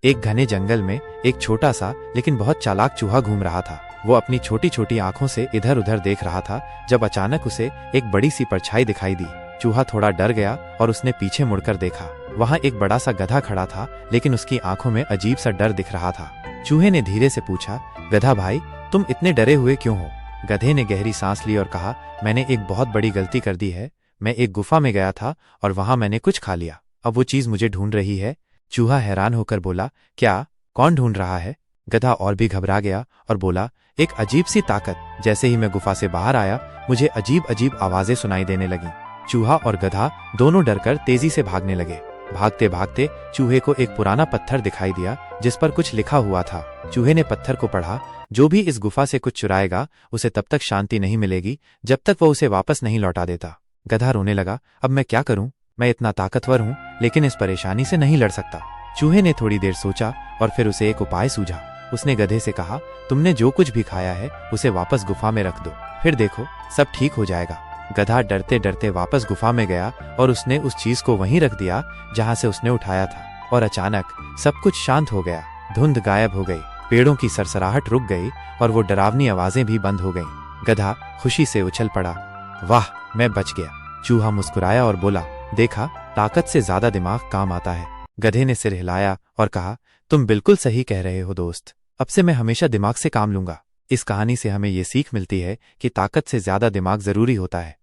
एक घने जंगल में एक छोटा सा लेकिन बहुत चालाक चूहा घूम रहा था। वो अपनी छोटी छोटी आंखों से इधर उधर देख रहा था जब अचानक उसे एक बड़ी सी परछाई दिखाई दी। चूहा थोड़ा डर गया और उसने पीछे मुड़कर देखा। वहां एक बड़ा सा गधा खड़ा था, लेकिन उसकी आंखों में अजीब सा डर दिख रहा था। चूहे ने धीरे से पूछा, गधा भाई, तुम इतने डरे हुए क्यों हो? गधे ने गहरी सांस ली और कहा, मैंने एक बहुत बड़ी गलती कर दी है। मैं एक गुफा में गया था और वहां मैंने कुछ खा लिया। अब वो चीज मुझे ढूंढ रही है। चूहा हैरान होकर बोला, क्या? कौन ढूंढ रहा है? गधा और भी घबरा गया और बोला, एक अजीब सी ताकत। जैसे ही मैं गुफा से बाहर आया, मुझे अजीब अजीब आवाजें सुनाई देने लगीं। चूहा और गधा दोनों डरकर तेजी से भागने लगे। भागते भागते चूहे को एक पुराना पत्थर दिखाई दिया जिस पर कुछ लिखा हुआ था। चूहे ने पत्थर को पढ़ा, जो भी इस गुफा से कुछ चुराएगा उसे तब तक शांति नहीं मिलेगी जब तक वो उसे वापस नहीं लौटा देता। गधा रोने लगा, अब मैं क्या करूं? मैं इतना ताकतवर हूं, लेकिन इस परेशानी से नहीं लड़ सकता। चूहे ने थोड़ी देर सोचा और फिर उसे एक उपाय सूझा। उसने गधे से कहा, तुमने जो कुछ भी खाया है उसे वापस गुफा में रख दो, फिर देखो सब ठीक हो जाएगा। गधा डरते डरते वापस गुफा में गया और उसने उस चीज को वहीं रख दिया जहां से उसने उठाया था। और अचानक सब कुछ शांत हो गया। धुंध गायब हो गई, पेड़ों की सरसराहट रुक गई और वो डरावनी आवाजें भी बंद हो गईं। गधा खुशी से उछल पड़ा, वाह, मैं बच गया। चूहा मुस्कुराया और बोला, देखा, ताकत से ज्यादा दिमाग काम आता है। गधे ने सिर हिलाया और कहा, तुम बिल्कुल सही कह रहे हो दोस्त। अब से मैं हमेशा दिमाग से काम लूंगा। इस कहानी से हमें ये सीख मिलती है कि ताकत से ज्यादा दिमाग जरूरी होता है।